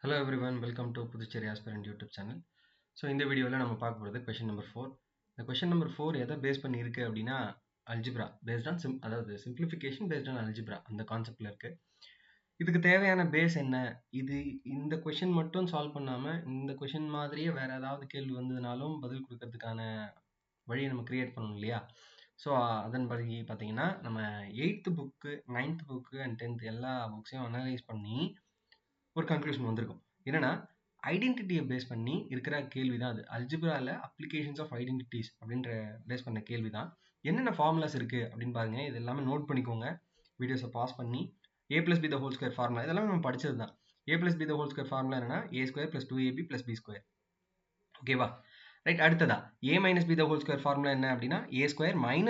Hello everyone, welcome to Puducherry Aspirant YouTube channel. So இந்த வீடியோவில் நம்ம பார்க்க போகிறது கொஷின் நம்பர் 4. இந்த கொஷின் நம்பர் 4 எதை பேஸ் பண்ணி இருக்குது அப்படின்னா அல்ஜிப்ரா பேஸ்ட் ஆன் அதாவது சிம்பிளிஃபிகேஷன் பேஸ்ட் ஆன் அல்ஜிப்ரா அந்த கான்செப்டில் இருக்குது. இதுக்கு தேவையான பேஸ் என்ன? இந்த கொஷின் மட்டும் சால்வ் பண்ணாமல் இந்த கொஷின் மாதிரியே வேறு ஏதாவது கேள்வி வந்ததுனாலும் பதில் கொடுக்கறதுக்கான வழியை நம்ம கிரியேட் பண்ணணும் இல்லையா? ஸோ அதன்படி பார்த்தீங்கன்னா நம்ம 8th book 9th book and 10th எல்லா புக்ஸையும் அனலைஸ் பண்ணி ஒரு கன்க்ளூஷன் வந்திருக்கும். என்னன்னா ஐடென்டிட்டியை பேஸ் பண்ணி இருக்கிற கேள்வி தான் அது. அல்ஜிப்ரால அப்ளிகேஷன்ஸ் ஆஃப் ஐடென்டிட்டிஸ் அப்படின்ற பேஸ் பண்ண கேள்வி தான். என்னென்ன ஃபார்முலாஸ் இருக்குது அப்படின்னு பாருங்க. இது எல்லாமே நோட் பண்ணிக்கோங்க. வீடியோஸை பாஸ் பண்ணி a + b the whole square formula இதெல்லாம் நம்ம படிச்சது தான். a + b the whole square formula என்னன்னா a² + 2ab + b². ஓகேவா? ரைட். அடுத்ததா a - b the whole square formula என்ன அப்படின்னா a²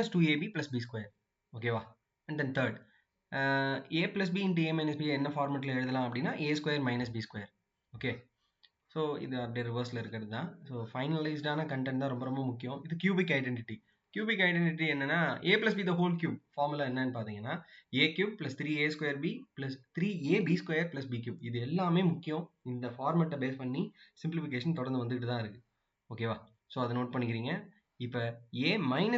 - 2ab + b². ஓகேவா? And then third a + b × a - b என்ன ஃபார்மெட்டில் எழுதலாம் அப்படின்னா a² - b². ஓகே. ஸோ இது அப்படியே ரிவர்ஸில் இருக்கிறது தான். ஸோ ஃபைனலைஸ்டான கண்டென்ட் தான் ரொம்ப ரொம்ப முக்கியம். இது கியூபிக் ஐடென்டிட்டி. கியூபிக் ஐடென்டிட்டி என்னன்னா a + b the whole cube formula என்னன்னு பார்த்தீங்கன்னா a³ + 3a² b + 3ab² + b³ இது எல்லாமே முக்கியம். இந்த ஃபார்மெட்டை பேஸ் பண்ணி சிம்பிளிஃபிகேஷன் தொடர்ந்து வந்துகிட்டு தான் இருக்குது. ஓகேவா? ஸோ அதை நோட் பண்ணிக்கிறீங்க. இப்போ a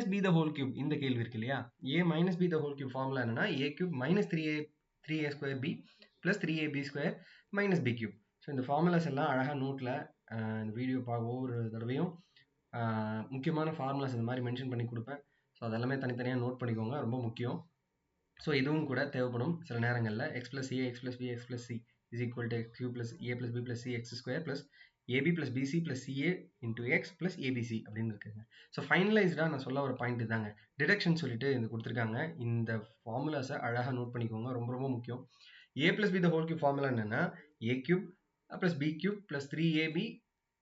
- b the whole cube இந்த கேள்வி இருக்கு இல்லையா? a - b the whole cube formula என்னன்னா a³ - 3a² b + 3ab² - b³. So இந்த ஃபார்முலாஸ் எல்லாம் அழகாக நோட்டில் இந்த வீடியோ ஒவ்வொரு தடவையும் முக்கியமான ஃபார்முலாஸ் இந்த மாதிரி மென்ஷன் பண்ணி கொடுப்பேன். ஸோ அதெல்லாமே தனித்தனியாக நோட் பண்ணிக்கோங்க, ரொம்ப முக்கியம். ஸோ இதுவும் கூட தேவைப்படும் சில நேரங்களில். x + a x + b x + c is equal to x³ + a + b + c x² + ab + bc + ca × x + abc அப்படின்னு இருக்குங்க. ஸோ ஃபைனலைஸ்டாக நான் சொல்ல வர பாயிண்ட் தாங்க. டிடக்ஷன் சொல்லிட்டு இது கொடுத்துருக்காங்க. இந்த ஃபார்முலாஸை அழகாக நோட் பண்ணிக்கோங்க, ரொம்ப ரொம்ப முக்கியம். a + b the whole cube formula என்னன்னா a³ + b³ + 3ab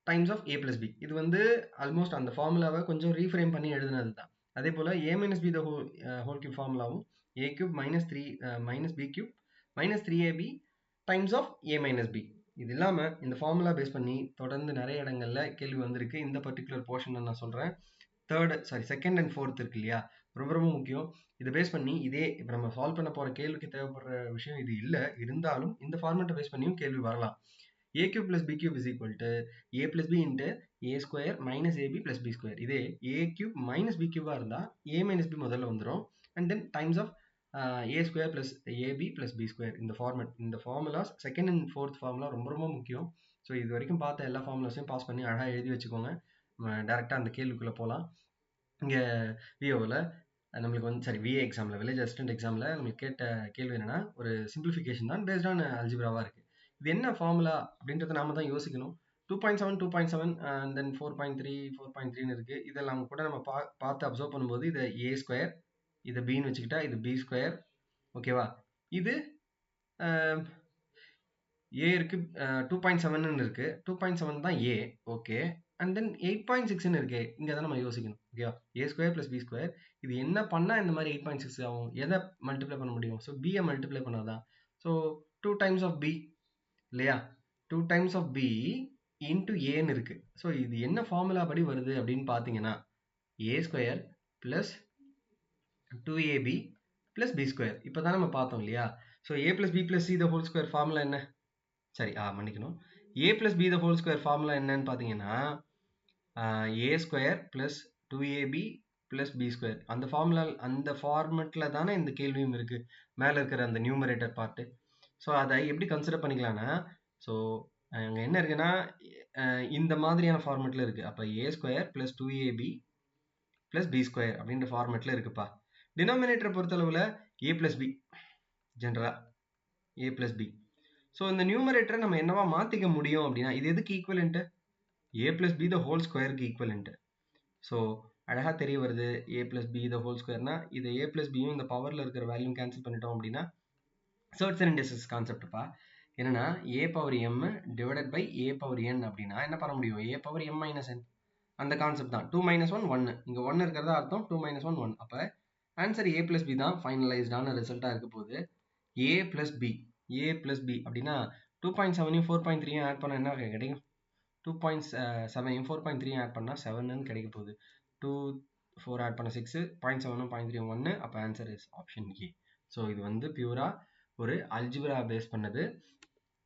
times of a + b. இது வந்து ஆல்மோஸ்ட் அந்த ஃபார்முலாவை கொஞ்சம் ரீஃப்ரேம் பண்ணி எழுதுனது தான். அதே போல் a - b the whole cube ஃபார்முலாவும் a³ - b³ - 3ab times of a - b. இது இல்லாமல் இந்த ஃபார்முலா பேஸ் பண்ணி தொடர்ந்து நிறைய இடங்கள்ல கேள்வி வந்திருக்கு. இந்த பர்டிகுலர் போர்ஷனை நான் சொல்கிறேன். செகண்ட் அண்ட் ஃபோர்த் இருக்கு இல்லையா? ரொம்ப ரொம்ப முக்கியம். இதை பேஸ் பண்ணி இதே இப்போ நம்ம சால்வ் பண்ண போகிற கேள்விக்கு தேவைப்படுற விஷயம் இது இல்லை. இருந்தாலும் இந்த ஃபார்மெட்டை பேஸ் பண்ணியும் கேள்வி வரலாம். a³ + b³ is equal to a + b × a² - ab + b². இதே a³ - b³ இருந்தால் a - b முதல்ல வந்துடும். And then times of a² + ab + b². இந்த formulas second and fourth formula ரொம்ப ரொம்ப முக்கியம். ஸோ இது வரைக்கும் பார்த்த எல்லா ஃபார்முலாஸையும் பாஸ் பண்ணி அழகாக எழுதி வச்சுக்கோங்க. டேரெக்டாக அந்த கேள்விக்குள்ளே போகலாம். இங்கே விஓவில் நம்மளுக்கு வந்து விஏ எக்ஸாமில் வில்லேஜ் அசிஸ்டன்ட் எக்ஸாமில் நம்மளுக்கு கேட்ட கேள்வி என்னென்னா ஒரு சிம்பிளிஃபிகேஷன் தான் பேஸ்ட் ஆன் அல்ஜிப்ராவாக இருக்குது. இது என்ன ஃபார்முலா அப்படின்றத நாம தான் யோசிக்கணும். 2.7 2.7 அண்ட் தென் 4.3 4.3ன்னு இருக்குது. இதெல்லாம் கூட நம்ம பார்த்து அப்சர்வ் பண்ணும்போது இதை a², இதை பின்னு வச்சுக்கிட்டா இது b². ஓகேவா? இது ஏ இருக்குது, 2.7ன்னு இருக்குது. 2.7 தான் ஏ. ஓகே. அண்ட் தென் 8.6ன்னு இருக்கு. இங்கே தான் நம்ம யோசிக்கணும். ஓகேவா? a² + b². இது என்ன பண்ணால் இந்த மாதிரி 8.6 ஆகும்? எதை மல்டிப்ளை பண்ண முடியும்? ஸோ பியை மல்டிப்ளை பண்ணாதான். ஸோ 2 டைம்ஸ் ஆஃப் b இல்லையா? 2 டைம்ஸ் ஆஃப் b இன்ட்டு ஏன்னு இருக்கு. ஸோ இது என்ன ஃபார்முலா படி வருது அப்படின்னு பார்த்தீங்கன்னா a² + 2ab + b². இப்போ தான் நம்ம பார்த்தோம் இல்லையா? So a + b + c the whole square formula என்ன? மன்னிக்கணும். a + b the whole square formula என்னன்னு பார்த்தீங்கன்னா a² + 2ab + b². அந்த ஃபார்முலா அந்த ஃபார்மெட்டில் தானே இந்த கேள்வியும் இருக்குது. மேலே இருக்கிற அந்த நியூமரேட்டர் பார்ட்டு. ஸோ அதை எப்படி கன்சிடர் பண்ணிக்கலாம்னா, ஸோ அங்கே என்ன இருக்குன்னா இந்த மாதிரியான ஃபார்மெட்டில் இருக்குது. அப்போ a² + 2ab + b² அப்படின்ற ஃபார்மெட்டில் இருக்குப்பா. டினாமினேட்டரை பொறுத்தளவில் a + b ஜென்ரலாக a + b. ஸோ இந்த நியூமரேட்டரை நம்ம என்னவா மாற்றிக்க முடியும் அப்படின்னா இது எதுக்கு equivalent? a + b the whole squareக்கு ஈக்குவலண்ட்டு. ஸோ அழகாக தெரிய வருது. a + b the whole squareனா இது a + bயும் இந்த பவரில் இருக்கிற வேல்யூம் கேன்சல் பண்ணிட்டோம் அப்படின்னா சர்ட்ஸ் அண்ட் இண்டெக்ஸஸ் கான்செப்ட்ப்பா. என்னன்னா a⁴m / a⁴n அப்படின்னா என்ன பண்ண முடியும்? a⁴m - n அந்த கான்செப்ட் தான். 2 - 1 1. இங்கே 1 இருக்கிறதா அர்த்தம். 2 - 1 1. அப்போ ஆன்சர் a + b தான் ஃபைனலைஸ்டான ரிசல்ட்டாக இருக்க போகுது. a + b அப்படின்னா 2.7யும் 4.3யும் ஆட் பண்ணால் என்ன கிடைக்கும்? 2.7யும் 4.3யும் ஆட் பண்ணால் 7ன்னு கிடைக்க போகுது. 2 4 ஆட் பண்ண 6, 0.7ம் 0.3யும் 1. அப்போ answer is option A. So இது வந்து பியூராக ஒரு அல்ஜிப்ரா பேஸ் பண்ணது.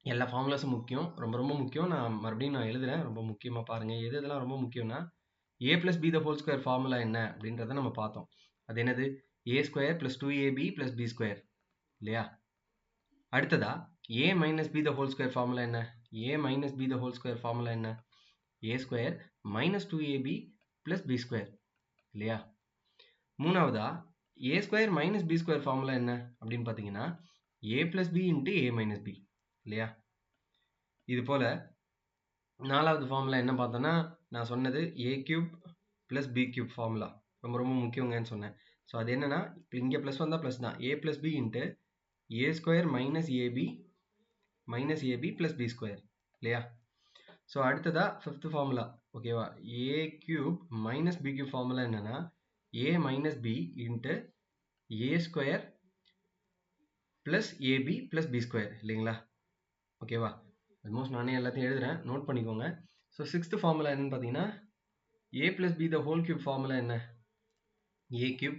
எல்லா ஃபார்முலாஸும் முக்கியம். ரொம்ப ரொம்ப முக்கியம். நான் மறுபடியும் எழுதுறேன். ரொம்ப முக்கியமா பாருங்க. எதெல்லாம் ரொம்ப முக்கியம்னா, a + b the whole square formula என்ன அப்படின்றத நம்ம பார்த்தோம். அது என்னது? a square + 2ab + b square இல்லையா? அடுத்ததா a - b the whole square formula என்ன? a - b the whole square formula என்ன? a square - 2ab + b square இல்லையா? மூணாவதா a square - b square formula என்ன அப்படின்னு பார்த்தீங்கன்னா a + b × a - b இல்லையா? இது போல நாலாவது ஃபார்முலா என்ன பார்த்தோன்னா, நான் சொன்னது a³ + b³ ஃபார்முலா ரொம்ப ரொம்ப முக்கியங்கன்னு சொன்னேன். ஸோ அது என்னன்னா, இங்கே ப்ளஸ் வந்தால் ப்ளஸ் தான். a + b × a square - ab + b square இல்லையா? ஸோ அடுத்ததா ஃபிஃப்த் ஃபார்முலா ஓகேவா? a³ - b³ ஃபார்முலா என்னன்னா a - b × a square + ab + b square இல்லைங்களா? ஓகேவா? ஆல்மோஸ்ட் நானே எல்லாத்தையும் எழுதுறேன். நோட் பண்ணிக்கோங்க. ஸோ சிக்ஸ்த் ஃபார்முலா என்னன்னு பார்த்தீங்கன்னா a + b the whole cube formula என்ன? a³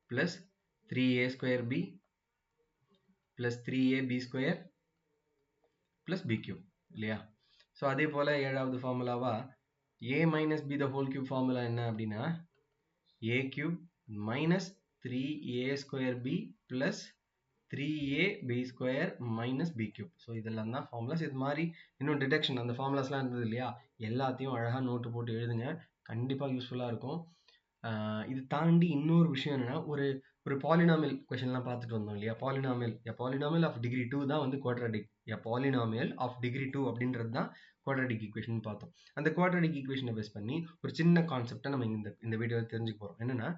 + 3a²b + 3ab² + b³ இல்லையா? ஸோ அதே போல ஏழாவது ஃபார்முலாவா a - b the whole cube formula என்ன அப்படின்னா a³ - 3a²b + 3ab² - b³. So இதெல்லாம் தான் ஃபார்முலாஸ். இது மாதிரி இன்னும் டிடெக்ஷன் அந்த ஃபார்முலாஸ்லாம் இருந்தது இல்லையா? எல்லாத்தையும் அழகாக நோட்டு போட்டு எழுதுங்க. கண்டிப்பாக யூஸ்ஃபுல்லாக இருக்கும். இது தாண்டி இன்னொரு விஷயம் என்னன்னா, ஒரு பாலினாமியல் கொஷின்லாம் பார்த்துட்டு வந்தோம் இல்லையா? பாலினாமியல் ஆஃப் டிகிரி 2 தான் வந்து குவாட்ராடிக். பாலினாமியல் ஆஃப் டிகிரி 2 அப்படின்றது தான் குவாட்ராடிக் ஈக்குவேஷன் பார்த்தோம். அந்த குவாட்ராடிக் ஈக்குவேஷனை பேஸ் பண்ணி ஒரு சின்ன கான்செப்டை நம்ம இந்த வீடியோவில் தெரிஞ்சுக்க போகிறோம். என்னன்னா,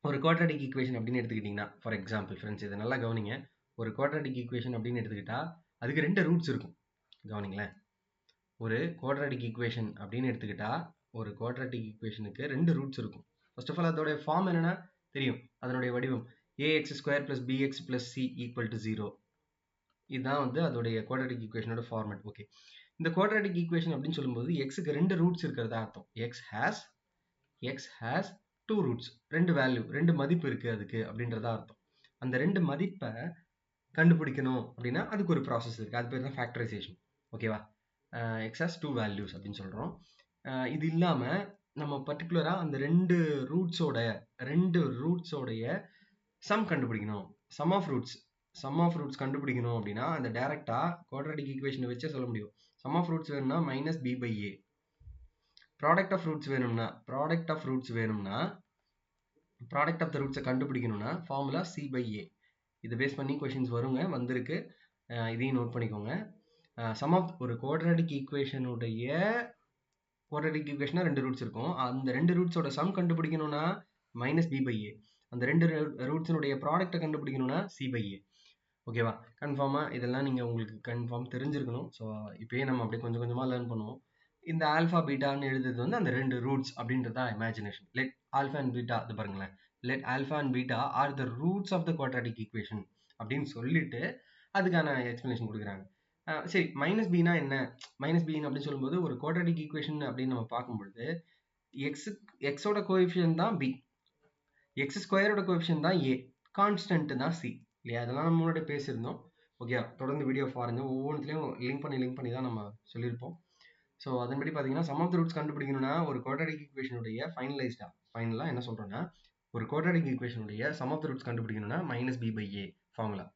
ஒரு குவாட்ராடிக் ஈக்குவேஷன் அப்படின்னு எடுத்துக்கிட்டிங்கன்னா, ஃபார் எக்ஸாம்பிள் ஃப்ரெண்ட்ஸ் இதை நல்லா கவனிங்க. ஒரு குவாட்ராடிக் ஈக்குவேஷன் அப்படின்னு எடுத்துக்கிட்டா அதுக்கு 2 ரூட்ஸ் இருக்கும். கவனிங்களேன். ஒரு குவாட்ராடிக் ஈக்குவேஷன் அப்படின்னு எடுத்துக்கிட்டா ஒரு குவாட்ராடிக் ஈக்குவேஷனுக்கு 2 ரூட்ஸ் இருக்கும். ஃபர்ஸ்ட் ஆஃப் ஆல் அதோட ஃபார்ம் என்னன்னா தெரியும். அதனுடைய வடிவம் ax² + bx + c = 0. இதுதான் வந்து அதோடைய குவாட்ராடிக் ஈக்குவேஷனோட ஃபார்மேட். ஓகே, இந்த குவாட்ராடிக் ஈக்குவேஷன் அப்படின்னு சொல்லும்போது எக்ஸுக்கு 2 ரூட்ஸ் இருக்கிறதா அர்த்தம். x has 2 ரூட்ஸ், 2 வேல்யூ, 2 மதிப்பு இருக்கு அதுக்கு அப்படின்றதா அர்த்தம். அந்த 2 மதிப்பை கண்டுபிடிக்கணும் அப்படின்னா அதுக்கு ஒரு ப்ராசஸ் இருக்கு. அது பேர் தான் ஃபேக்டரைசேஷன். ஓகேவா? x has 2 வேல்யூஸ் அப்படின்னு சொல்கிறோம். இது இல்லாமல் நம்ம பர்டிகுலராக அந்த 2 ரூட்ஸோடைய சம் கண்டுபிடிக்கணும். சம் ஆஃப் ரூட்ஸ் கண்டுபிடிக்கணும் அப்படின்னா அந்த டைரக்டாக குவாட்ராடிக் ஈக்குவேஷனை வச்சே சொல்ல முடியும். சம் ஆஃப் ரூட்ஸ் வேணும்னா -b/a. ப்ராடக்ட் ஆஃப் ரூட்ஸ் வேணும்னா ப்ராடக்ட் ஆஃப் த ரூட்ஸை கண்டுபிடிக்கணும்னா ஃபார்முலா c/a. இதை பேஸ் பண்ணி கொஷின்ஸ் வருங்க, வந்திருக்கு. இதையும் நோட் பண்ணிக்கோங்க. சம் ஆஃப் ஒரு குவாட்ராடிக் ஈக்குவேஷனுடைய குவாட்ராடிக் ஈக்குவேஷனா 2 ரூட்ஸ் இருக்கும். அந்த 2 ரூட்ஸோட சம் கண்டுபிடிக்கணும்னா -b/a. அந்த 2 ரூட்ஸினுடைய ப்ராடக்ட்டை கண்டுபிடிக்கணும்னா c/a. ஓகேவா? கன்ஃபார்மாக இதெல்லாம் நீங்கள் உங்களுக்கு கன்ஃபார்ம் தெரிஞ்சிருக்கணும். ஸோ இப்போயே நம்ம அப்படியே கொஞ்சம் கொஞ்சமாக லேர்ன் பண்ணுவோம். இந்த ஆல்ஃபா பீட்டான்னு எழுதுறது வந்து அந்த 2 ரூட்ஸ் அப்படின்றது தான் imagination. Let alpha and beta இது பாருங்களேன். Let alpha and beta are the roots of the quadratic equation அப்படின்னு சொல்லிட்டு அதுக்கான எக்ஸ்பிளனேஷன் கொடுக்குறாங்க. சரி, -bனா என்ன? -b அப்படின்னு சொல்லும்போது ஒரு குவாட்ராடிக் ஈக்குவேஷன் அப்படின்னு நம்ம பார்க்கும்பொழுது எக்ஸோட கோஎஃபிஷியன்ட் தான் b, எக்ஸ் ஸ்கொயரோட கோஎஃபிஷியன்ட் தான் a, கான்ஸ்டன்ட் தான் c இல்லையா? அதெல்லாம் நம்ம முன்னாடி பேசியிருந்தோம். ஓகே, தொடர்ந்து வீடியோ பாருங்க. ஒவ்வொன்றுலையும் லிங்க் பண்ணி தான் நம்ம சொல்லியிருப்போம். ஸோ அதன்படி பார்த்தீங்கன்னா சம் ஆஃப் த ரூட்ஸ் கண்டுபிடிக்கணும்னா ஒரு குவாட்ராடிக் ஈக்குவேஷனுடைய ஃபைனலாக என்ன சொல்கிறோன்னா, ஒரு குவாட்ராடிக் ஈக்குவேஷனுடைய சம் ஆஃப் த ரூட்ஸ் கண்டுபிடிக்கணும்னா -b/a formula.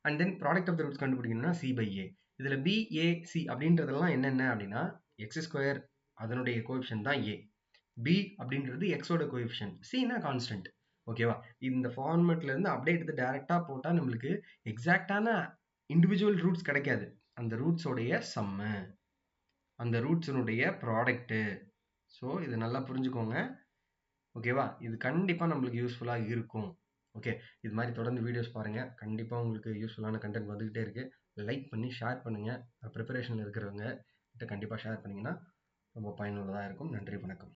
And then product of the roots கண்டுபிடிக்கணும்னா c/a. இதில் b, a, c அப்படின்றதெல்லாம் என்னென்ன அப்படின்னா x² அதனுடைய கோஎஃபிஷியன்ட் தான் a, b அப்படின்றது எக்ஸோட கோஎஃபிஷியன்ட், cனா கான்ஸ்டன்ட். ஓகேவா? இந்த ஃபார்மேட்ல இருந்து அப்படியே எடுத்து டைரக்டா போட்டா நம்மளுக்கு எக்ஸாக்டான இண்டிவிஜுவல் ரூட்ஸ் கிடைக்காது. அந்த ரூட்ஸோடைய சம்மு, அந்த ரூட்ஸினுடைய ப்ராடக்ட்டு. ஸோ இதை நல்லா புரிஞ்சுக்கோங்க. ஓகேவா? இது கண்டிப்பாக நம்மளுக்கு யூஸ்ஃபுல்லாக இருக்கும். ஓகே, இது மாதிரி தொடர்ந்து வீடியோஸ் பாருங்கள். கண்டிப்பாக உங்களுக்கு யூஸ்ஃபுல்லான கண்டென்ட் வந்துகிட்டே இருக்குது. லைக் பண்ணி ஷேர் பண்ணுங்கள். ப்ரிப்பரேஷனில் இருக்கிறவங்க கிட்ட கண்டிப்பாக ஷேர் பண்ணிங்கன்னா ரொம்ப பயனுள்ளதாக இருக்கும். நன்றி, வணக்கம்.